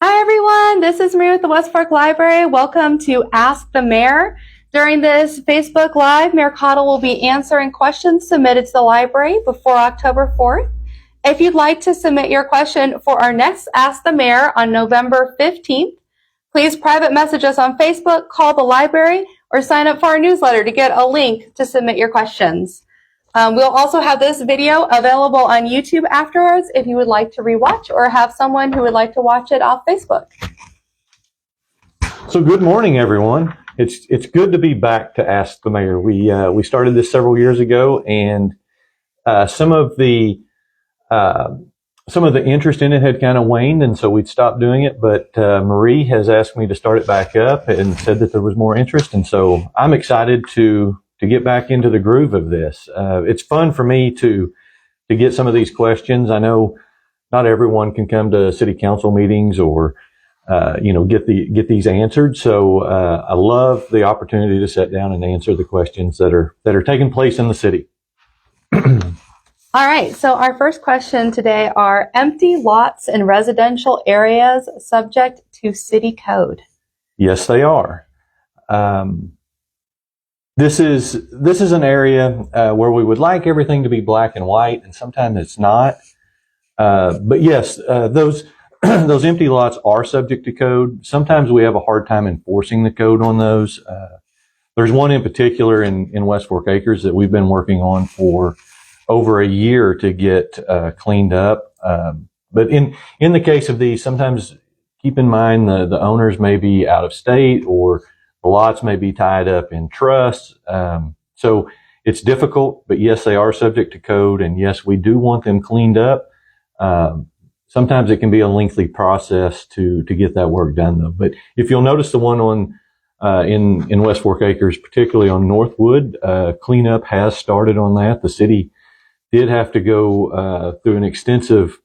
Hi everyone, this is Marie with the West Fork Library. Welcome to Ask the Mayor. During this Facebook Live, Mayor Cottle will be answering questions submitted to the library before October 4th. If you'd like to submit your question for our next Ask the Mayor on November 15th, please private message us on Facebook, call the library, or sign up for our newsletter to get a link to submit your questions. We'll also have this video available on YouTube afterwards if you would like to rewatch or have someone who would like to watch it off Facebook. So good morning, everyone. It's good to be back to Ask the Mayor. We started this several years ago, and some of the interest in it had kind of waned, and so we'd stopped doing it. But Marie has asked me to start it back up and said that there was more interest, and so I'm excited to get back into the groove of this. It's fun for me to get some of these questions. I know not everyone can come to city council meetings or get these answered. So I love the opportunity to sit down and answer the questions that are taking place in the city. All right, so our first question today are empty lots in residential areas subject to city code? Yes, they are. This is an area where we would like everything to be black and white, and sometimes it's not. But yes, those empty lots are subject to code. Sometimes we have a hard time enforcing the code on those. There's one in particular in West Fork Acres that we've been working on for over a year to get cleaned up. But in the case of these, sometimes keep in mind the owners may be out of state, or the lots may be tied up in trusts. So it's difficult, but yes, they are subject to code, and yes, we do want them cleaned up. Sometimes it can be a lengthy process to get that work done, though. But if you'll notice the one on in West Fork Acres, particularly on Northwood, cleanup has started on that. The city did have to go through an extensive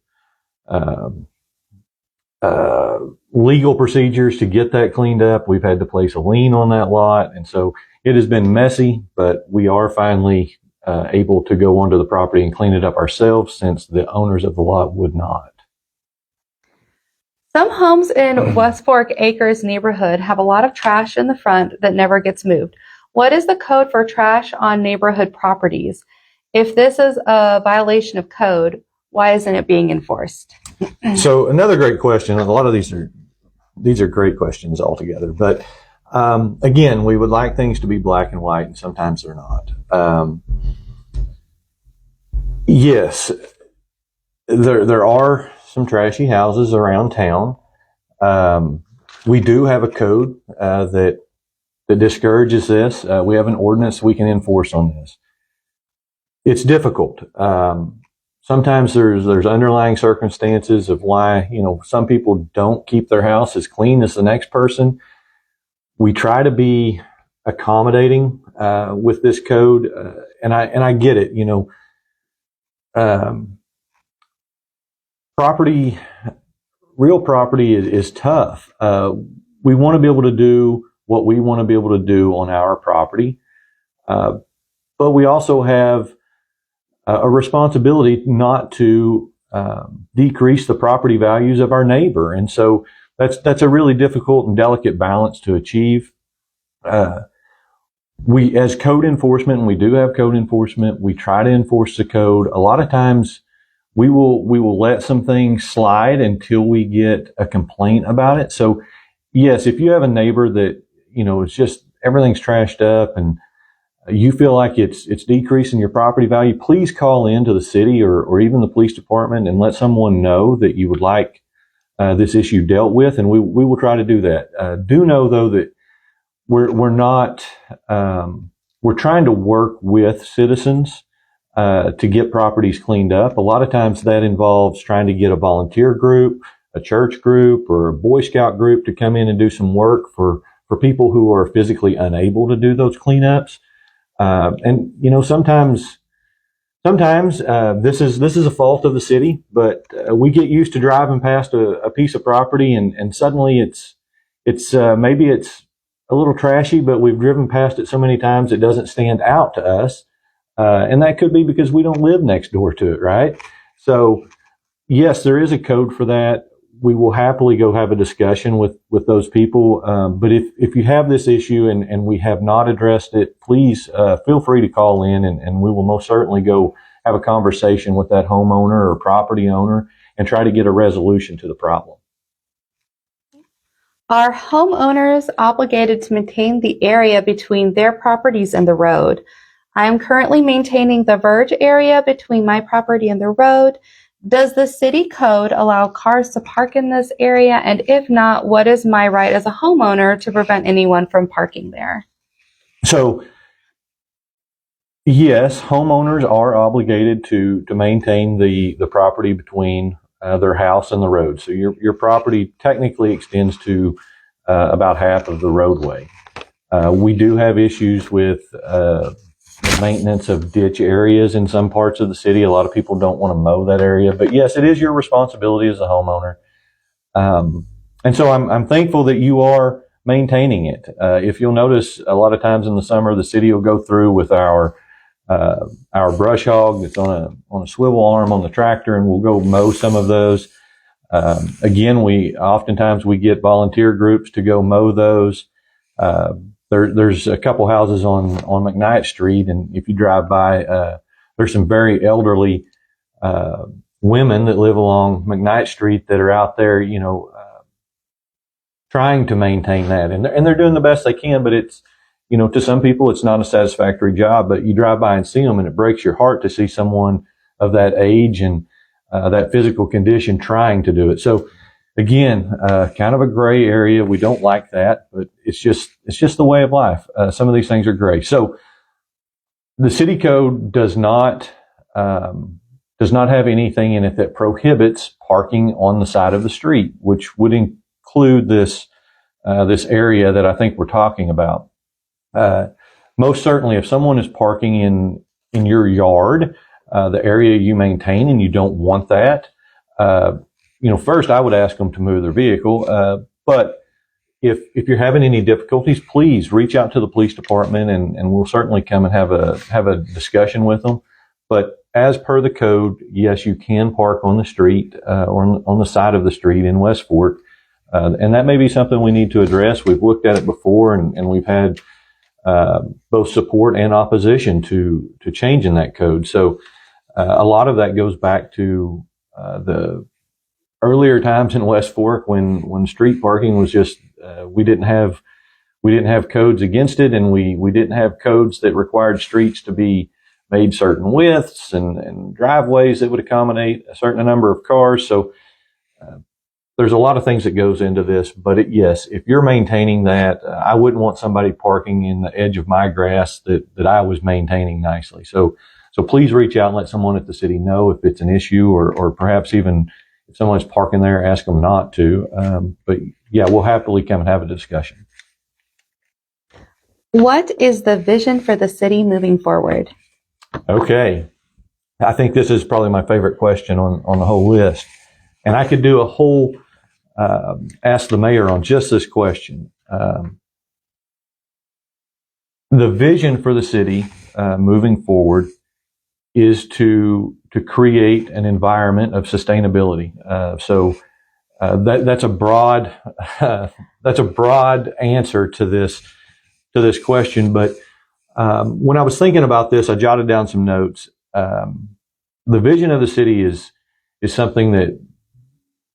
legal procedures to get that cleaned up. We've had to place a lien on that lot, and so it has been messy, but we are finally able to go onto the property and clean it up ourselves, since the owners of the lot would not. Some homes in West Fork Acres neighborhood have a lot of trash in the front that never gets moved. What is the code for trash on neighborhood properties? If this is a violation of code, why isn't it being enforced? So another great question. A lot of these are great questions altogether. But again, we would like things to be black and white, and sometimes they're not. Yes, there are some trashy houses around town. We do have a code that discourages this. We have an ordinance we can enforce on this. It's difficult. Sometimes there's underlying circumstances of why, some people don't keep their house as clean as the next person. We try to be accommodating with this code, and I get it. Real property is tough. We want to be able to do what we want to be able to do on our property, but we also have a responsibility not to decrease the property values of our neighbor. And so that's a really difficult and delicate balance to achieve. We, as code enforcement, and we do have code enforcement, we try to enforce the code. A lot of times we will let some things slide until we get a complaint about it. So yes, if you have a neighbor that, it's just everything's trashed up and you feel like it's decreasing your property value, please call in to the city or even the police department and let someone know that you would like this issue dealt with, and we will try to do that. Do know, though, that we're not we're trying to work with citizens to get properties cleaned up. A lot of times that involves trying to get a volunteer group, a church group, or a Boy Scout group to come in and do some work for people who are physically unable to do those cleanups. And sometimes this is a fault of the city, but we get used to driving past a piece of property and suddenly it's maybe it's a little trashy, but we've driven past it so many times it doesn't stand out to us. And that could be because we don't live next door to it, right? So yes, there is a code for that. we will happily go have a discussion with those people. But if you have this issue and we have not addressed it, please feel free to call in, and we will most certainly go have a conversation with that homeowner or property owner and try to get a resolution to the problem. Are homeowners obligated to maintain the area between their properties and the road? I am currently maintaining the Verge area between my property and the road. Does the city code allow cars to park in this area? And if not, what is my right as a homeowner to prevent anyone from parking there? So, yes, homeowners are obligated to maintain the property between their house and the road. So your property technically extends to about half of the roadway. We do have issues with the maintenance of ditch areas in some parts of the city. A lot of people don't want to mow that area, but yes, it is your responsibility as a homeowner. And so I'm thankful that you are maintaining it. If you'll notice, a lot of times in the summer, the city will go through with our brush hog that's on a swivel arm on the tractor, and we'll go mow some of those. Again, oftentimes we get volunteer groups to go mow those. There's a couple houses on McKnight Street, and if you drive by, there's some very elderly women that live along McKnight Street that are out there, trying to maintain that, and they're doing the best they can. But it's, to some people, it's not a satisfactory job. But you drive by and see them, and it breaks your heart to see someone of that age and that physical condition trying to do it. So, again, kind of a gray area. We don't like that, but it's just the way of life. Some of these things are gray. So the city code does not have anything in it that prohibits parking on the side of the street, which would include this area that I think we're talking about. Most certainly, if someone is parking in your yard, the area you maintain, and you don't want that, first I would ask them to move their vehicle. But if you're having any difficulties, please reach out to the police department, and we'll certainly come and have a discussion with them. But as per the code, yes, you can park on the street or on the side of the street in West Fork, and that may be something we need to address. We've looked at it before, and we've had both support and opposition to changing that code. So a lot of that goes back to the earlier times in West Fork when street parking was just we didn't have codes against it, and we didn't have codes that required streets to be made certain widths and driveways that would accommodate a certain number of cars. So there's a lot of things that goes into this, but yes, if you're maintaining that, I wouldn't want somebody parking in the edge of my grass that I was maintaining nicely. So please reach out and let someone at the city know if it's an issue, or perhaps even if someone's parking there, ask them not to. But yeah, we'll happily come and have a discussion. What is the vision for the city moving forward? Okay. I think this is probably my favorite question on the whole list. And I could do a whole ask the mayor on just this question. The vision for the city moving forward is to create an environment of sustainability. So that's a broad answer to this question. But when I was thinking about this, I jotted down some notes. The vision of the city is something that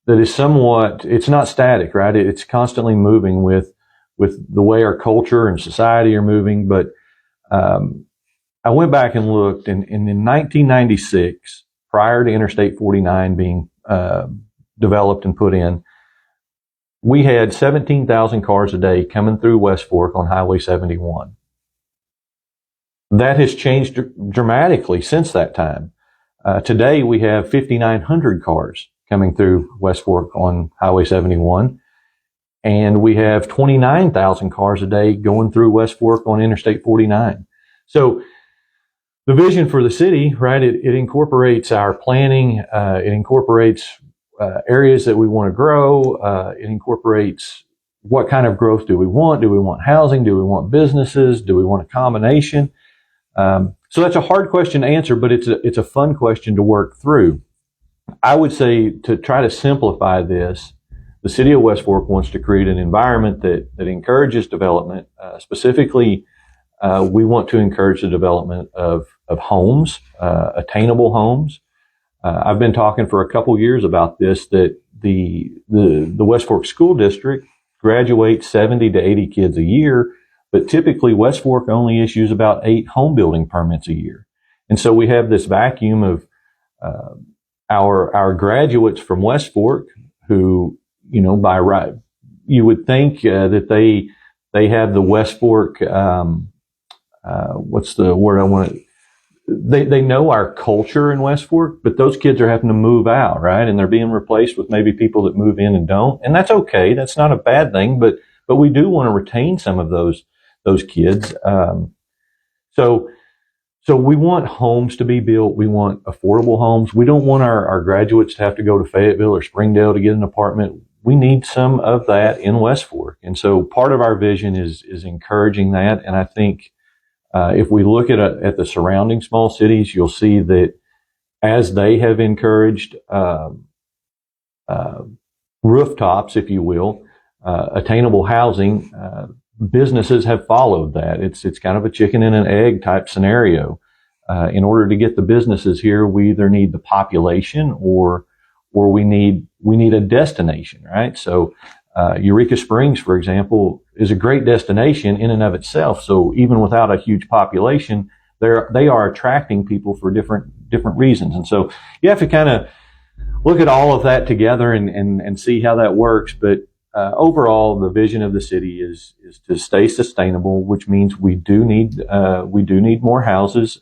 is somewhat, it's not static, right? It's constantly moving with the way our culture and society are moving. But I went back and looked, and in 1996, prior to Interstate 49 being developed and put in, we had 17,000 cars a day coming through West Fork on Highway 71. That has changed dramatically since that time. Today, we have 5,900 cars coming through West Fork on Highway 71, and we have 29,000 cars a day going through West Fork on Interstate 49. So the vision for the city, right, it incorporates our planning, it incorporates areas that we want to grow, it incorporates what kind of growth do we want? Do we want housing? Do we want businesses? Do we want a combination? So that's a hard question to answer, but it's a fun question to work through. I would say, to try to simplify this, the city of West Fork wants to create an environment that encourages development. Specifically, we want to encourage the development of homes, attainable homes. I've been talking for a couple years about this, that the West Fork School District graduates 70 to 80 kids a year, but typically West Fork only issues about 8 home building permits a year. And so we have this vacuum of our graduates from West Fork who, by right, you would think that they have the West Fork, what's the word I want to, they know our culture in West Fork, but those kids are having to move out, right? And they're being replaced with maybe people that move in and don't. And that's okay. That's not a bad thing, but we do want to retain some of those kids. So we want homes to be built. We want affordable homes. We don't want our graduates to have to go to Fayetteville or Springdale to get an apartment. We need some of that in West Fork. And so part of our vision is encouraging that. And I think if we look at the surrounding small cities, you'll see that as they have encouraged rooftops, if you will, attainable housing, businesses have followed that. It's kind of a chicken and an egg type scenario. In order to get the businesses here, we either need the population or we need a destination, right? So Eureka Springs, for example, is a great destination in and of itself. So even without a huge population, they are attracting people for different reasons. And so you have to kind of look at all of that together and see how that works. But overall, the vision of the city is to stay sustainable, which means we do need more houses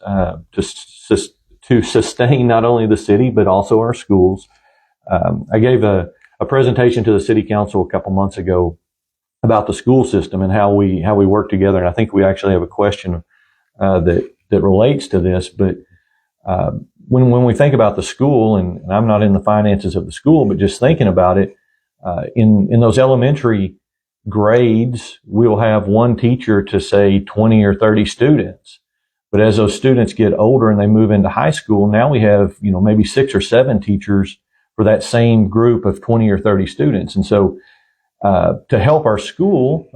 to sustain not only the city but also our schools. I gave a presentation to the city council a couple months ago about the school system and how we work together, and I think we actually have a question that relates to this. But when we think about the school, and I'm not in the finances of the school, but just thinking about it, in those elementary grades, we'll have one teacher to say 20 or 30 students. But as those students get older and they move into high school, now we have, maybe 6 or 7 teachers for that same group of 20 or 30 students. And so, to help our school,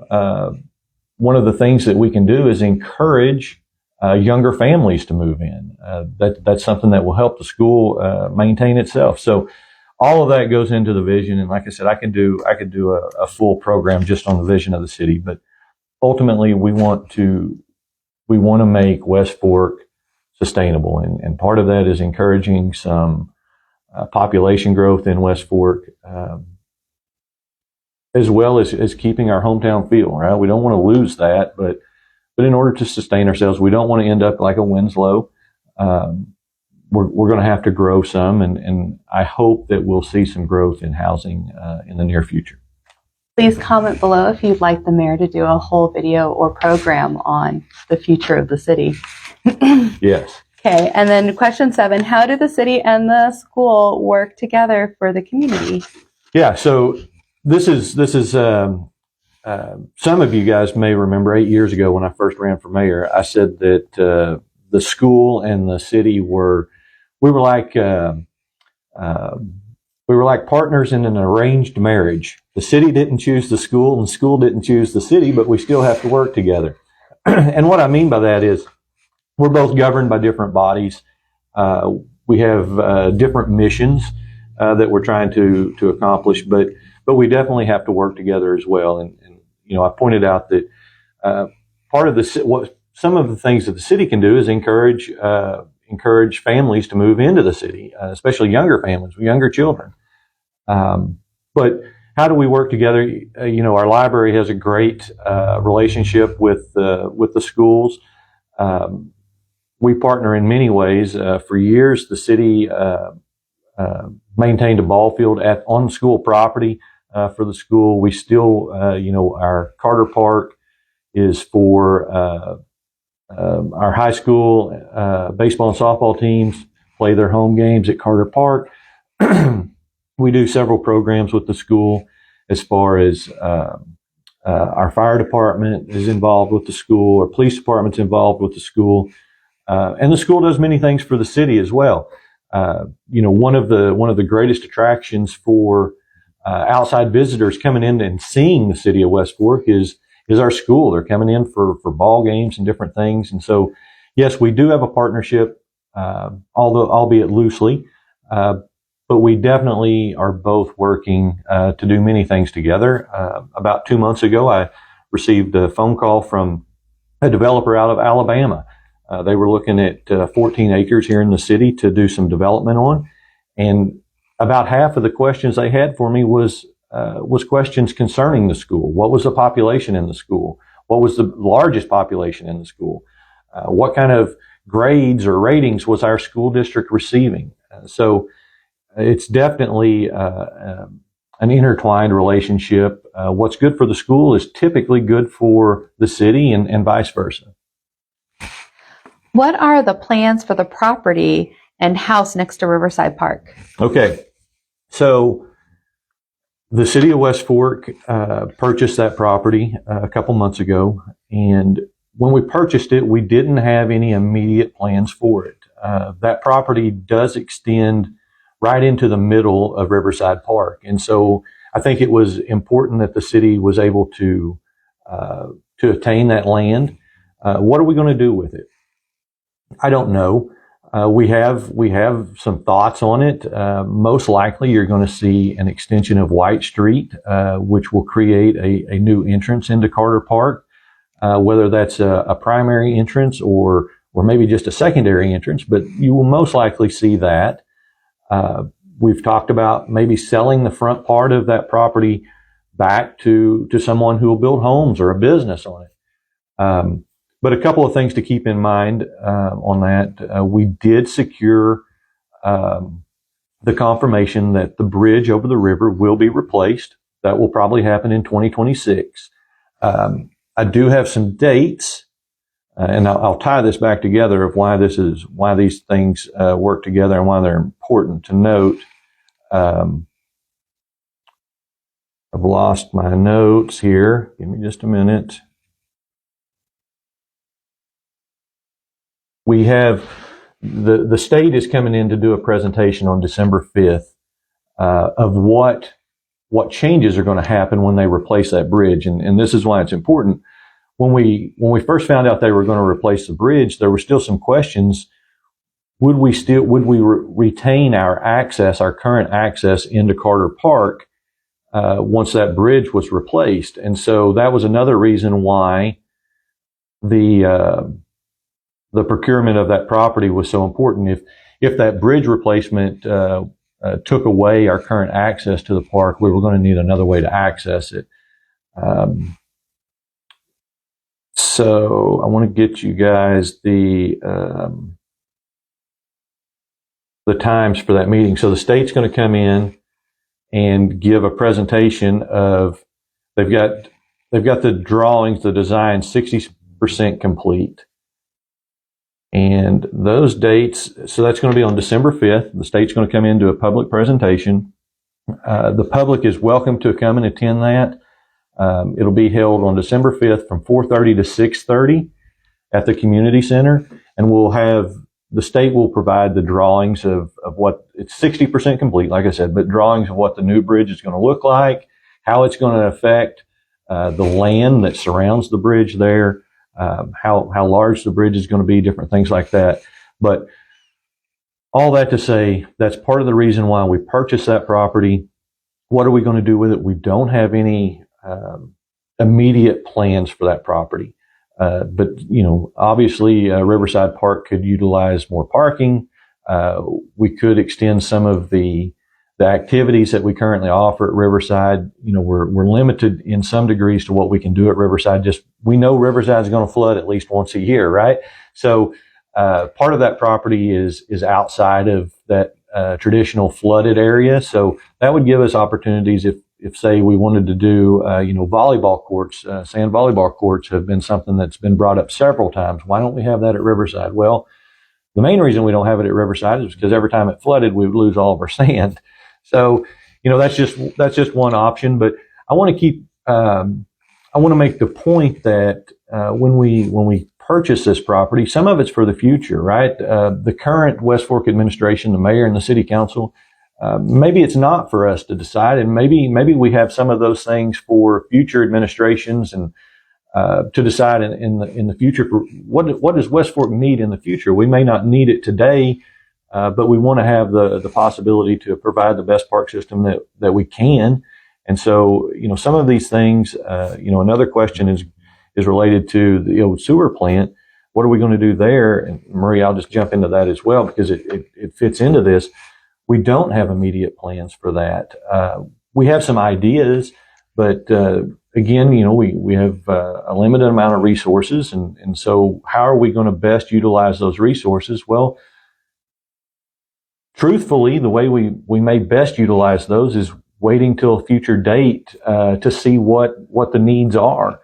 one of the things that we can do is encourage younger families to move in. That's something that will help the school maintain itself. So all of that goes into the vision. And like I said, I could do a full program just on the vision of the city. But ultimately, we want to make West Fork sustainable, and part of that is encouraging some population growth in West Fork, as well as keeping our hometown feel, right? We don't want to lose that, but in order to sustain ourselves, we don't want to end up like a Winslow. We're going to have to grow some, and I hope that we'll see some growth in housing in the near future. Please comment below if you'd like the mayor to do a whole video or program on the future of the city. Yes. Okay, and then question 7, how do the city and the school work together for the community? Yeah, so this is some of you guys may remember 8 years ago when I first ran for mayor, I said that the school and the city were like partners in an arranged marriage. The city didn't choose the school and the school didn't choose the city, but we still have to work together. And what I mean by that is we're both governed by different bodies. We have different missions that we're trying to accomplish, but we definitely have to work together as well. And I pointed out that part of some of the things that the city can do is encourage families to move into the city, especially younger families with younger children. But how do we work together? Our library has a great relationship with the schools. We partner in many ways. For years, the city maintained a ball field on school property for the school. We still, our Carter Park is for our high school baseball and softball teams play their home games at Carter Park. We do several programs with the school as far as our fire department is involved with the school, our police department's involved with the school. And the school does many things for the city as well. One of the greatest attractions for outside visitors coming in and seeing the city of West Fork is our school. They're coming in for ball games and different things. And so, yes, we do have a partnership, although albeit loosely, but we definitely are both working to do many things together. About 2 months ago, I received a phone call from a developer out of Alabama. They were looking at 14 acres here in the city to do some development on, and about half of the questions they had for me was questions concerning the school. What was the population in the school? What was the largest population in the school? What kind of grades or ratings was our school district receiving? So it's definitely an intertwined relationship. What's good for the school is typically good for the city and vice versa. What are the plans for the property and house next to Riverside Park? Okay, so the city of West Fork purchased that property a couple months ago, and when we purchased it, we didn't have any immediate plans for it. That property does extend right into the middle of Riverside Park, and so I think it was important that the city was able to attain that land. What are we going to do with it? I don't know. We have some thoughts on it. Most likely, you're going to see an extension of White Street, which will create a new entrance into Carter Park. Whether that's a primary entrance or maybe just a secondary entrance, but you will most likely see that. We've talked about maybe selling the front part of that property back to someone who will build homes or a business on it. But a couple of things to keep in mind on that. We did secure the confirmation that the bridge over the river will be replaced. That will probably happen in 2026. I do have some dates, and I'll tie this back together of why these things work together and why they're important to note. I've lost my notes here. Give me just a minute. We have the state is coming in to do a presentation on December 5th of what changes are going to happen when they replace that bridge, and this is why it's important. When we first found out they were going to replace the bridge, there were still some questions. Would we retain our current access into Carter Park once that bridge was replaced? And so that was another reason why the procurement of that property was so important. If that bridge replacement took away our current access to the park, we were going to need another way to access it. So I want to get you guys the times for that meeting. So the state's going to come in and give a presentation of they've got the drawings, the design 60% complete. And those dates, so that's going to be on December 5th. The state's going to come in and do a public presentation. The public is welcome to come and attend that. It'll be held on December 5th from 4:30 to 6:30 at the community center. And the state will provide the drawings of what, it's 60% complete, like I said, but drawings of what the new bridge is going to look like, how it's going to affect the land that surrounds the bridge there, how large the bridge is going to be, different things like that. But all that to say, that's part of the reason why we purchased that property. What are we going to do with it? We don't have any immediate plans for that property. But, obviously Riverside Park could utilize more parking. We could extend some of the activities that we currently offer at Riverside. We're limited in some degrees to what we can do at Riverside. We know Riverside is going to flood at least once a year, right? So part of that property is outside of that traditional flooded area. So that would give us opportunities if say we wanted to do volleyball courts. Sand volleyball courts have been something that's been brought up several times. Why don't we have that at Riverside? Well, the main reason we don't have it at Riverside is because every time it flooded, we would lose all of our sand. So, that's just one option. But I want to make the point that when we purchase this property, some of it's for the future, right? The current West Fork administration, the mayor and the city council, maybe it's not for us to decide, and maybe we have some of those things for future administrations and to decide in the future for what does West Fork need in the future. We may not need it today, but we want to have the possibility to provide the best park system that we can. And so, some of these things, another question is related to the old sewer plant. What are we going to do there? And Marie, I'll just jump into that as well because it fits into this. We don't have immediate plans for that. We have some ideas, but again, we have a limited amount of resources, and so how are we going to best utilize those resources? Well, truthfully, the way we may best utilize those is waiting till a future date to see what the needs are.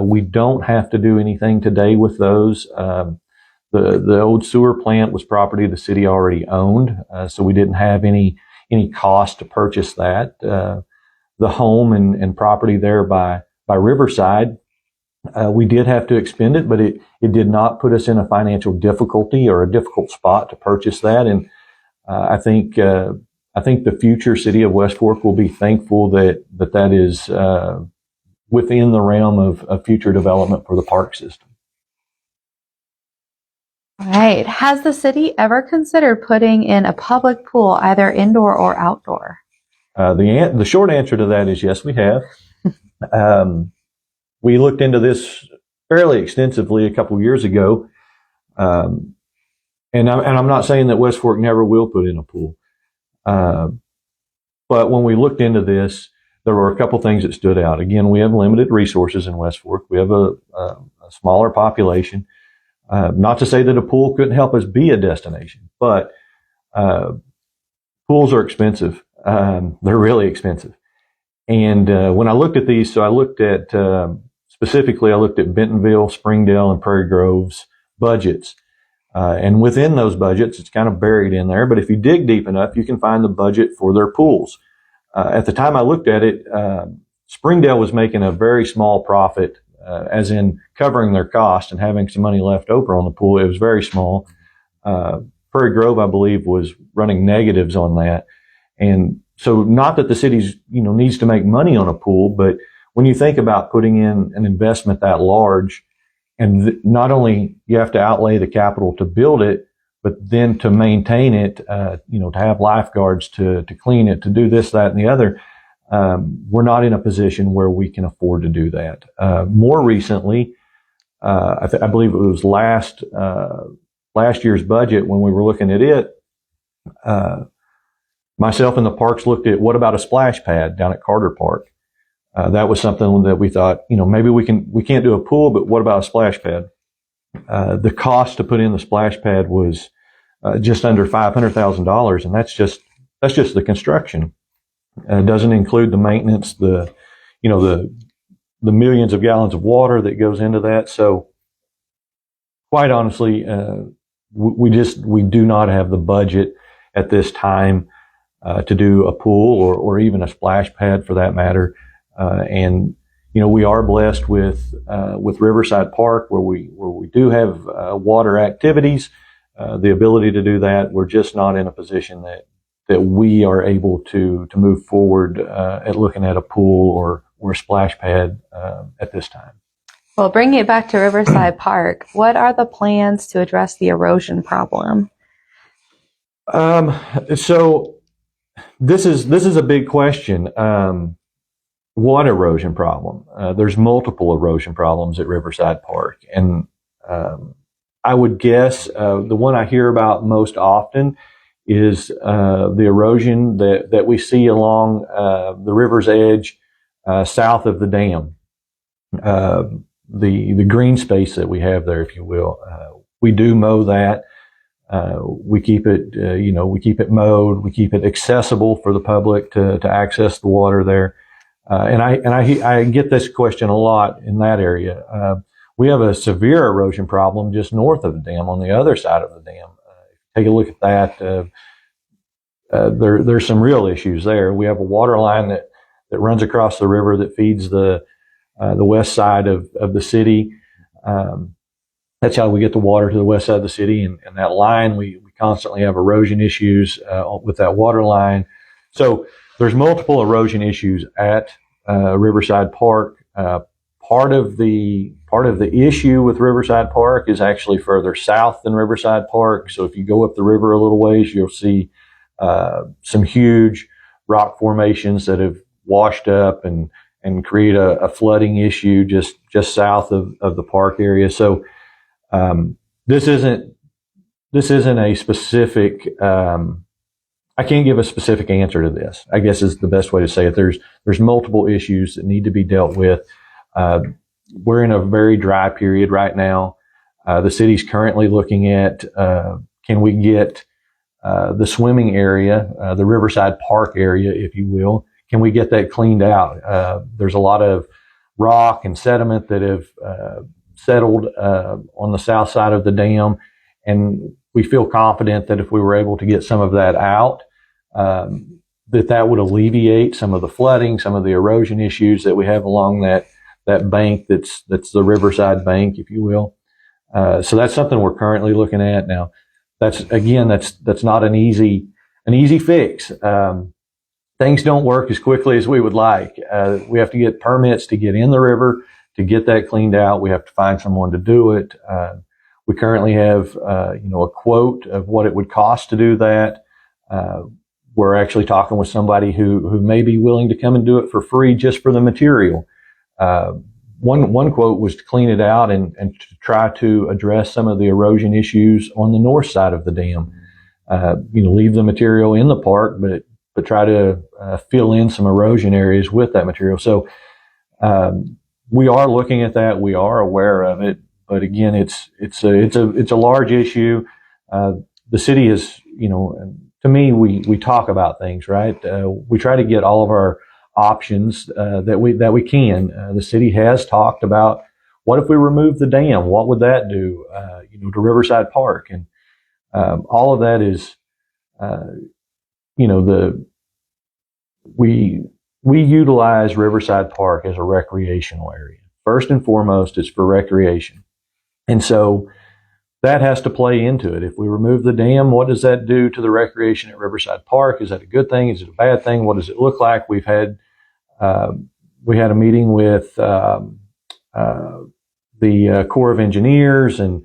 We don't have to do anything today with those. The old sewer plant was property the city already owned, so we didn't have any cost to purchase that. The home and property there by Riverside, we did have to expend it, but it did not put us in a financial difficulty or a difficult spot to purchase that. And I think the future city of West Fork will be thankful that is within the realm of future development for the park system. All right. Has the city ever considered putting in a public pool, either indoor or outdoor? The short answer to that is yes, we have. We looked into this fairly extensively a couple of years ago, and I'm not saying that West Fork never will put in a pool, but when we looked into this, there were a couple things that stood out. Again, we have limited resources in West Fork. We have a smaller population. Not to say that a pool couldn't help us be a destination, but pools are expensive. They're really expensive. And when I looked at these, so I looked at specifically, I looked at Bentonville, Springdale, and Prairie Grove's budgets. And within those budgets, it's kind of buried in there. But if you dig deep enough, you can find the budget for their pools. At the time I looked at it, Springdale was making a very small profit, as in covering their cost and having some money left over on the pool. It was very small. Prairie Grove, I believe, was running negatives on that. And so not that the city's, needs to make money on a pool, but when you think about putting in an investment that large, and not only you have to outlay the capital to build it, but then to maintain it, to have lifeguards to clean it, to do this, that, and the other, we're not in a position where we can afford to do that. More recently, I believe it was last year's budget when we were looking at it, myself and the parks looked at what about a splash pad down at Carter Park. That was something that we thought, maybe we can't do a pool, but what about a splash pad? The cost to put in the splash pad was just under $500,000, and that's just the construction. It doesn't include the maintenance, the millions of gallons of water that goes into that. So, quite honestly, we do not have the budget at this time to do a pool or even a splash pad for that matter. And we are blessed with Riverside Park where we do have water activities, the ability to do that. We're just not in a position that we are able to move forward at looking at a pool or a splash pad at this time. Well, bringing it back to Riverside Park, what are the plans to address the erosion problem? So this is a big question. What erosion problem? There's multiple erosion problems at Riverside Park, and I would guess the one I hear about most often is the erosion that we see along the river's edge south of the dam. The green space that we have there, if you will, we do mow that. We keep it, we keep it mowed. We keep it accessible for the public to access the water there. And I get this question a lot in that area. We have a severe erosion problem just north of the dam on the other side of the dam. Take a look at that. There's some real issues there. We have a water line that runs across the river that feeds the west side of the city. That's how we get the water to the west side of the city. And that line, we constantly have erosion issues with that water line. So there's multiple erosion issues at Riverside Park. Part of the issue with Riverside Park is actually further south than Riverside Park. So if you go up the river a little ways, you'll see some huge rock formations that have washed up and create a flooding issue just south of the park area. So this isn't a specific. I can't give a specific answer to this, I guess is the best way to say it. There's multiple issues that need to be dealt with. We're in a very dry period right now. The city's currently looking at, can we get the swimming area, the Riverside Park area, if you will, can we get that cleaned out? There's a lot of rock and sediment that have settled on the south side of the dam, and we feel confident that if we were able to get some of that out, that would alleviate some of the flooding, some of the erosion issues that we have along that bank that's the Riverside Bank, if you will. So that's something we're currently looking at now. That's not an easy fix. Things don't work as quickly as we would like. We have to get permits to get in the river, to get that cleaned out. We have to find someone to do it. We currently have, a quote of what it would cost to do that. We're actually talking with somebody who may be willing to come and do it for free just for the material. One quote was to clean it out and to try to address some of the erosion issues on the north side of the dam. Leave the material in the park, but try to fill in some erosion areas with that material. So we are looking at that. We are aware of it. But again, it's a large issue. The city is, to me, we talk about things, right? We try to get all of our options that we can. The city has talked about, what if we remove the dam? What would that do, to Riverside Park? And all of that is, we utilize Riverside Park as a recreational area. First and foremost, it's for recreation. And so that has to play into it. If we remove the dam, what does that do to the recreation at Riverside Park? Is that a good thing? Is it a bad thing? What does it look like? We had a meeting with the Corps of Engineers and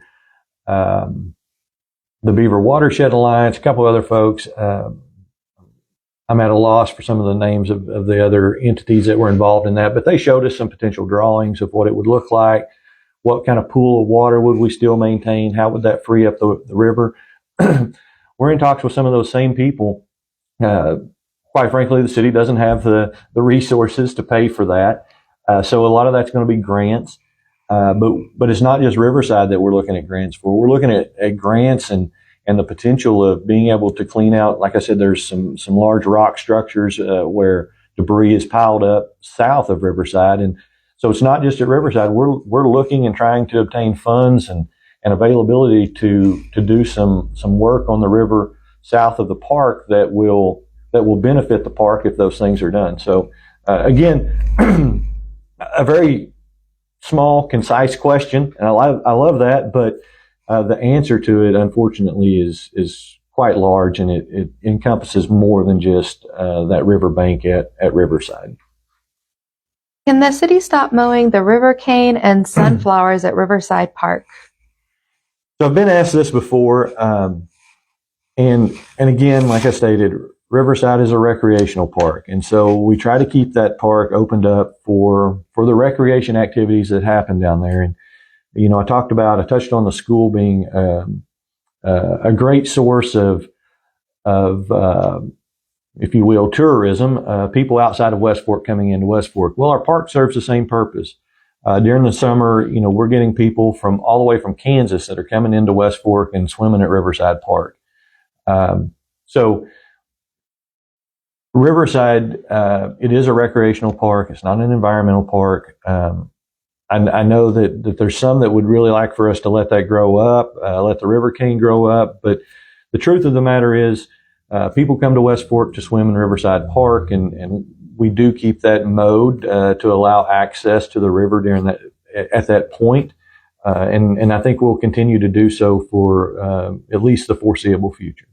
the Beaver Watershed Alliance, a couple of other folks. I'm at a loss for some of the names of the other entities that were involved in that, but they showed us some potential drawings of what it would look like. What kind of pool of water would we still maintain? How would that free up the river? We're in talks with some of those same people. Quite frankly, the city doesn't have the resources to pay for that. So a lot of that's going to be grants. But it's not just Riverside that we're looking at grants for. We're looking at grants and the potential of being able to clean out. Like I said, there's some large rock structures where debris is piled up south of Riverside. And so it's not just at Riverside. We're looking and trying to obtain funds and availability to do some work on the river south of the park that will benefit the park if those things are done. So again, a very small, concise question, and I love that, but the answer to it, unfortunately, is quite large, and it encompasses more than just that riverbank at Riverside. Can the city stop mowing the river cane and sunflowers at Riverside Park? So I've been asked this before, and again, like I stated, Riverside is a recreational park, and so we try to keep that park opened up for the recreation activities that happen down there. And I touched on the school being a great source of if you will, tourism, people outside of West Fork coming into West Fork. Well, our park serves the same purpose. During the summer, we're getting people from all the way from Kansas that are coming into West Fork and swimming at Riverside Park. So Riverside, it is a recreational park. It's not an environmental park. I know that there's some that would really like for us to let that grow up, let the river cane grow up. But the truth of the matter is, people come to West Fork to swim in Riverside Park, and we do keep that mowed to allow access to the river at that point. and I think we'll continue to do so for at least the foreseeable future.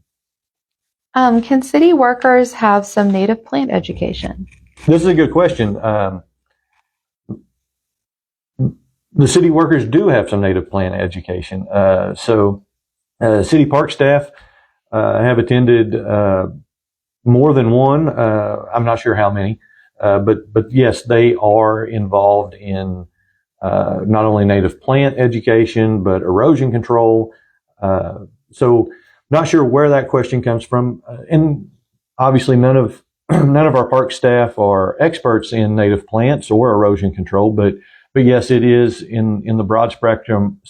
Can city workers have some native plant education? This is a good question. The city workers do have some native plant education. City park staff have attended more than one. I'm not sure how many, but yes, they are involved in not only native plant education but erosion control. So, not sure where that question comes from, and obviously none of our park staff are experts in native plants or erosion control, but yes, it is in the broad spectrum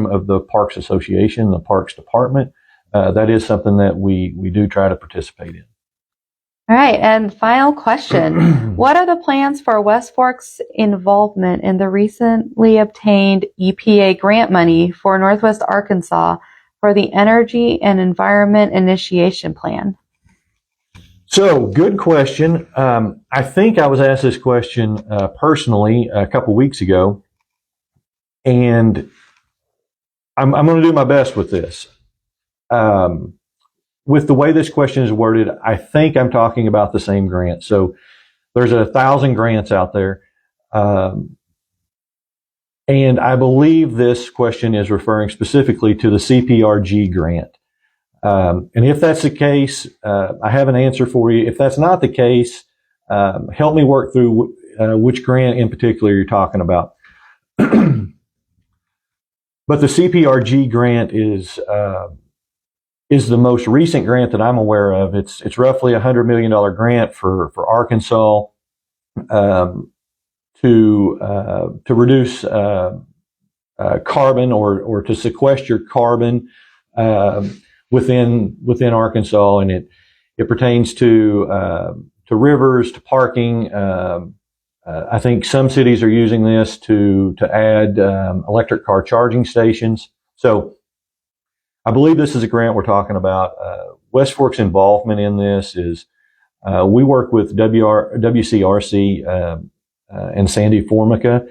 of the Parks Association, the Parks Department. That is something that we do try to participate in. All right, and final question. What are the plans for West Fork's involvement in the recently obtained EPA grant money for Northwest Arkansas for the Energy and Environment Initiation Plan? So, good question. I think I was asked this question personally a couple weeks ago, and I'm going to do my best with this. With the way this question is worded, I think I'm talking about the same grant. So there's 1,000 grants out there. And I believe this question is referring specifically to the CPRG grant. And if that's the case, I have an answer for you. If that's not the case, help me work through which grant in particular you're talking about. But the CPRG grant is the most recent grant that I'm aware of. It's roughly a $100 million grant for Arkansas to reduce carbon or to sequester carbon within Arkansas, and it pertains to rivers, to parking. I think some cities are using this to add electric car charging stations. So I believe this is a grant we're talking about. West Fork's involvement in this is we work with WCRC and Sandy Formica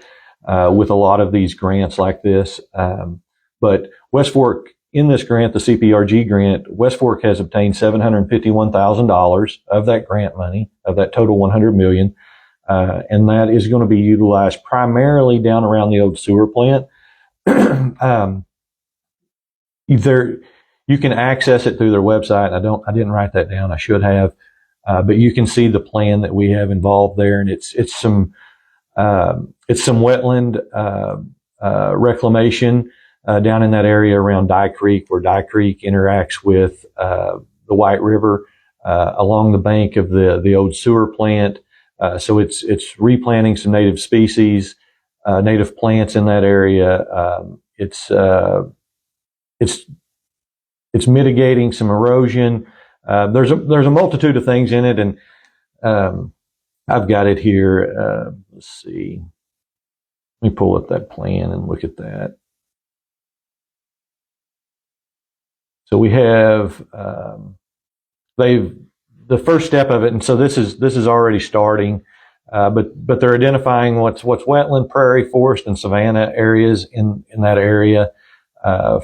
with a lot of these grants like this. But West Fork, in this grant, the CPRG grant, West Fork has obtained $751,000 of that grant money, of that total $100 million. And that is going to be utilized primarily down around the old sewer plant. You can access it through their website. I didn't write that down. I should have. But you can see the plan that we have involved there, and it's some wetland reclamation down in that area around Dye Creek, where Dye Creek interacts with the White River along the bank of the old sewer plant. So it's replanting some native species, native plants in that area. It's mitigating some erosion. There's a multitude of things in it, and I've got it here. Let's see. Let me pull up that plan and look at that. So we have the first step of it, and so this is already starting. But they're identifying what's wetland, prairie, forest, and savanna areas in that area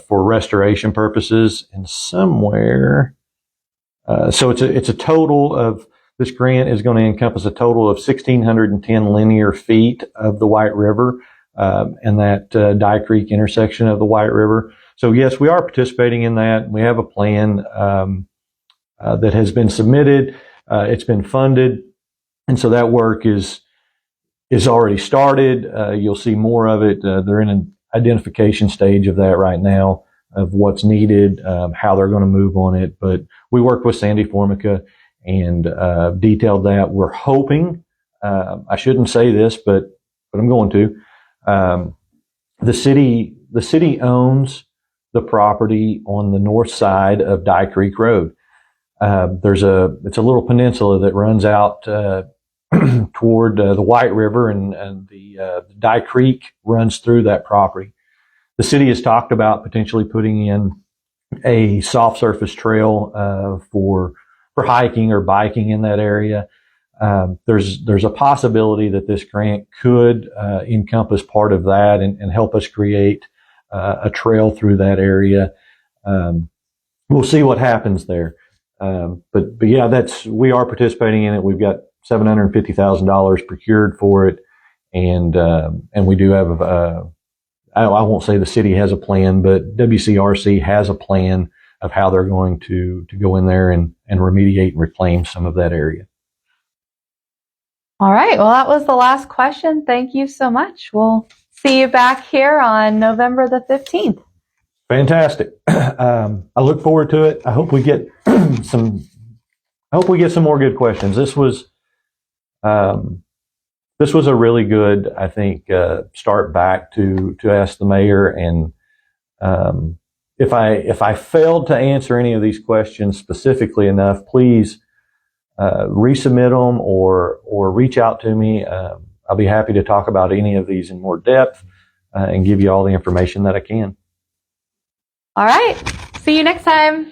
for restoration purposes. And somewhere, so it's a total of, this grant is going to encompass a total of 1,610 linear feet of the White River and that Dye Creek intersection of the White River. So yes, we are participating in that. We have a plan that has been submitted. It's been funded. And so that work is already started. You'll see more of it. They're in an identification stage of that right now, of what's needed, how they're going to move on it. But we work with Sandy Formica and detailed that. We're hoping, I shouldn't say this, but I'm going to. The city owns the property on the north side of Dye Creek Road. It's a little peninsula that runs out toward the White River, and the Dye Creek runs through that property. The city has talked about potentially putting in a soft surface trail for hiking or biking in that area. There's a possibility that this grant could encompass part of that and help us create a trail through that area. We'll see what happens there. But yeah, we are participating in it. We've got $750,000 procured for it. And we do have, I won't say the city has a plan, but WCRC has a plan of how they're going to go in there and remediate and reclaim some of that area. All right. Well, that was the last question. Thank you so much. We'll see you back here on November the 15th. Fantastic. I look forward to it. I hope we get some more good questions. This was a really good, I think, start back to Ask the Mayor. And if I failed to answer any of these questions specifically enough, please resubmit them or reach out to me. I'll be happy to talk about any of these in more depth and give you all the information that I can. All right. See you next time.